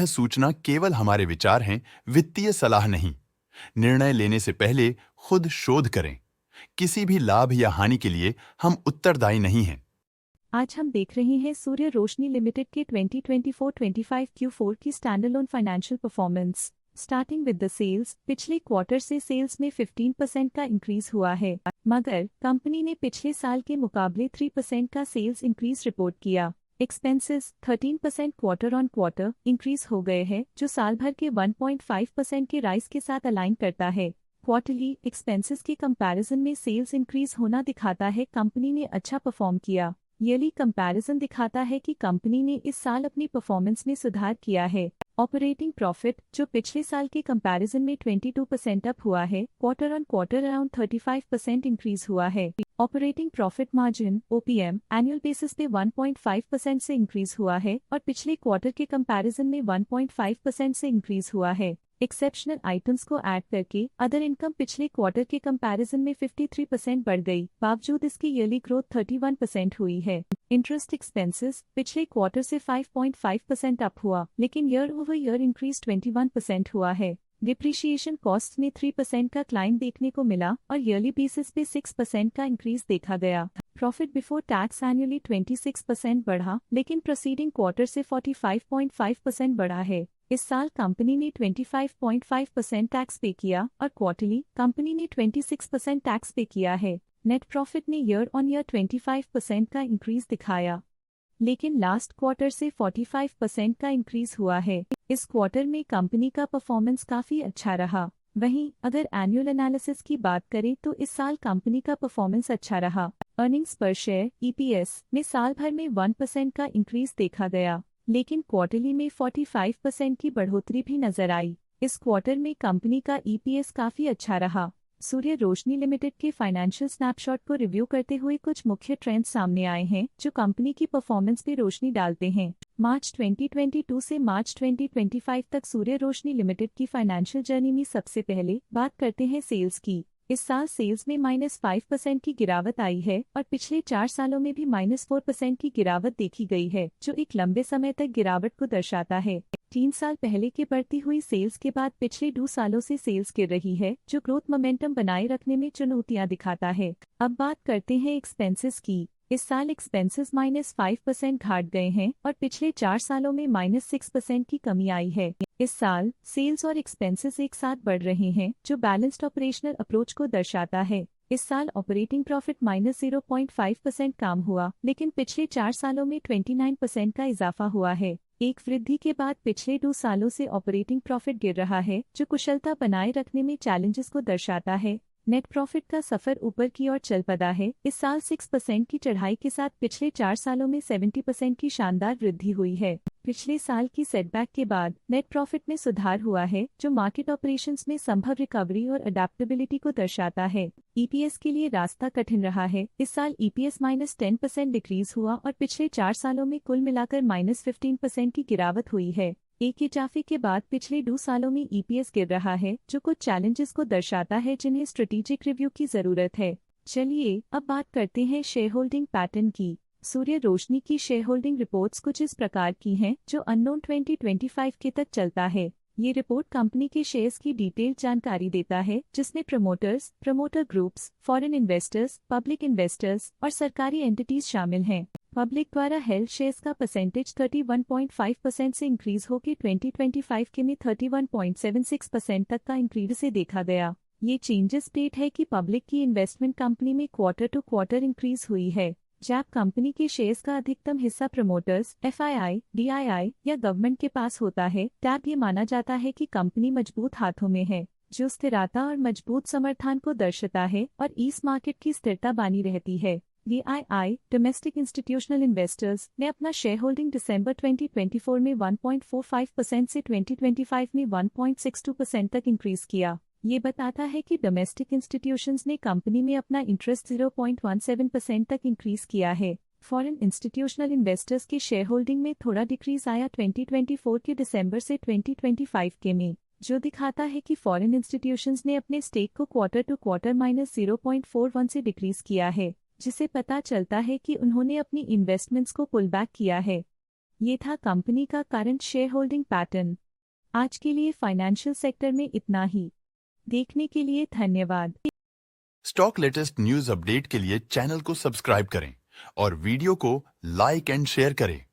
सूचना केवल हमारे विचार हैं, वित्तीय सलाह नहीं। निर्णय लेने से पहले खुद शोध करें। किसी भी लाभ या हानि के लिए हम उत्तरदायी नहीं हैं। आज हम देख रहे हैं सूर्य रोशनी लिमिटेड के 2024-25 Q4 की standalone financial performance. Starting with the sales, पिछले क्वार्टर से सेल्स में 15% का इंक्रीज हुआ है, मगर कंपनी ने पिछले साल के मुकाबले 3% का सेल्स इंक्रीज रिपोर्ट किया। Expenses 13% quarter on quarter increase हो गए हैं, जो साल भर के 1.5% के राइज के साथ अलाइन करता है। क्वार्टरली एक्सपेंसेस के कंपैरिजन में सेल्स इंक्रीज होना दिखाता है कंपनी ने अच्छा परफॉर्म किया। ईयरली कंपैरिजन दिखाता है कि कंपनी ने इस साल अपनी परफॉर्मेंस में सुधार किया है। ऑपरेटिंग प्रॉफिट, जो पिछले साल के कंपैरिजन में 22% अप हुआ है, quarter on quarter around 35% increase हुआ है। Operating profit margin (OPM) annual basis पे 1.5% से इंक्रीज हुआ है और पिछले क्वार्टर के कंपैरिजन में 1.5% से इंक्रीज हुआ है। एक्सेप्शनल आइटम्स को ऐड करके अदर इनकम पिछले क्वार्टर के कंपैरिजन में 53% बढ़ गई, बावजूद इसकी ईयरली ग्रोथ 31% हुई है। इंटरेस्ट एक्सपेंसेस पिछले क्वार्टर से 5.5% अप हुआ, लेकिन ईयर ओवर ईयर इंक्रीज 21% हुआ है। डिप्रिशिएशन कॉस्ट में 3% का क्लाइम देखने को मिला और ईयरली बेसिस पे 6% का इंक्रीज देखा गया। प्रॉफिट बिफोर टैक्स एनुअली 26% बढ़ा, लेकिन प्रीसीडिंग क्वार्टर से 45.5% बढ़ा है। इस साल कंपनी ने 25.5% टैक्स पे किया और क्वार्टरली कंपनी ने 26% टैक्स पे किया है। नेट प्रॉफिट ने ईयर ऑन ईयर 25% का इंक्रीज दिखाया, लेकिन लास्ट क्वार्टर से 45% का इंक्रीज हुआ है। इस क्वार्टर में कंपनी का परफॉर्मेंस काफी अच्छा रहा। वहीं अगर एनुअल एनालिसिस की बात करें तो इस साल कंपनी का परफॉर्मेंस अच्छा रहा। अर्निंग्स पर शेयर (EPS) में साल भर में 1% का इंक्रीज देखा गया, लेकिन क्वार्टरली में 45% की बढ़ोतरी भी नजर आई। इस क्वार्टर में कंपनी का EPS काफी अच्छा रहा। सूर्य रोशनी लिमिटेड के फाइनेंशियल स्नैपशॉट को रिव्यू करते हुए कुछ मुख्य ट्रेंड्स सामने आए हैं जो कंपनी की परफॉर्मेंस पे रोशनी डालते हैं। मार्च 2022 से मार्च 2025 तक सूर्य रोशनी लिमिटेड की फाइनेंशियल जर्नी में सबसे पहले बात करते हैं सेल्स की। इस साल सेल्स में -5% की गिरावट आई है और पिछले 4 सालों में भी -4% की गिरावट देखी गई है, जो एक लंबे समय तक गिरावट को दर्शाता है। 3 साल पहले के बढ़ती हुई सेल्स के बाद पिछले 2 सालों से सेल्स गिर रही है, जो ग्रोथ मोमेंटम बनाए रखने में चुनौतियां दिखाता है। अब बात करते हैं एक्सपेंसेस की। इस साल एक्सपेंसेस -5% घाट गए हैं और पिछले 4 सालों में -6% की कमी आई है। इस साल सेल्स और एक्सपेंसेस एक साथ बढ़ रहे हैं, जो बैलेंस्ड ऑपरेशनल अप्रोच को दर्शाता है। इस साल ऑपरेटिंग प्रॉफिट -0.5% कम हुआ, लेकिन पिछले 4 सालों में 29% का इजाफा हुआ है। एक वृद्धि के बाद पिछले 2 सालों से ऑपरेटिंग प्रॉफिट गिर रहा है, जो कुशलता बनाए रखने में चैलेंजेस को दर्शाता है। नेट प्रॉफिट का सफर ऊपर की ओर चल पड़ा है। इस साल 6% की चढ़ाई के साथ पिछले 4 सालों में 70% की शानदार वृद्धि हुई है। पिछले साल की सेटबैक के बाद नेट प्रॉफिट में सुधार हुआ है, जो मार्केट ऑपरेशंस में संभव रिकवरी और अडेप्टेबिलिटी को दर्शाता है। EPS के लिए रास्ता कठिन रहा है। इस साल EPS -10% डिक्रीज हुआ और पिछले 4 सालों में कुल मिलाकर -15% की गिरावट हुई है। एक इजाफे के बाद पिछले 2 सालों में EPS गिर रहा है, जो कुछ चैलेंजेस को दर्शाता है जिन्हें स्ट्रेटेजिक रिव्यू की जरूरत है। चलिए अब बात करते हैं शेयर होल्डिंग पैटर्न की। सूर्य रोशनी की शेयर होल्डिंग रिपोर्ट्स कुछ इस प्रकार की हैं, जो अननोन 2025 के तक चलता है। ये रिपोर्ट कंपनी के शेयर्स की डिटेल जानकारी देता है, जिसमें promoters, promoter groups, foreign investors, public investors और सरकारी एंटिटीज शामिल हैं। पब्लिक द्वारा हेल्ड शेयर्स का परसेंटेज 31.5% से इंक्रीज होकर 2025 के में 31.76% तक का इंक्रीज से देखा गया। ये चेंजेस स्टेट है कि पब्लिक की इन्वेस्टमेंट कंपनी में क्वार्टर टू क्वार्टर इंक्रीज हुई है। जब कंपनी के शेयर्स का अधिकतम हिस्सा प्रमोटर्स, FII, DII या गवर्नमेंट के पास होता है, तब ये माना जाता है कि कंपनी मजबूत हाथों में है, जो स्थिरता और मजबूत समर्थन को दर्शाता है और इस मार्केट की स्थिरता बनी रहती है। DII डोमेस्टिक इंस्टीट्यूशनल इन्वेस्टर्स ने अपना शेयर होल्डिंग दिसंबर 2024 में 1.45% से 2025 में 1.62% तक इंक्रीज किया। ये बताता है कि डोमेस्टिक इंस्टीट्यूशंस ने कंपनी में अपना इंटरेस्ट 0.17% तक इंक्रीज किया है। फॉरेन इंस्टीट्यूशनल इन्वेस्टर्स के शेयर होल्डिंग में थोड़ा डिक्रीज आया 2024 के दिसंबर से 2025 के में, जो दिखाता है कि फॉरेन इंस्टीट्यूशंस ने अपने स्टेक को क्वार्टर टू क्वार्टर -0.41 से डिक्रीज किया है, जिसे पता चलता है कि उन्होंने अपनी इन्वेस्टमेंट्स को पुल बैक किया है। ये था कंपनी का करंट शेयर होल्डिंग पैटर्न। आज के लिए फाइनेंशियल सेक्टर में इतना ही। देखने के लिए धन्यवाद। स्टॉक लेटेस्ट न्यूज अपडेट के लिए चैनल को सब्सक्राइब करें और वीडियो को लाइक एंड शेयर करें।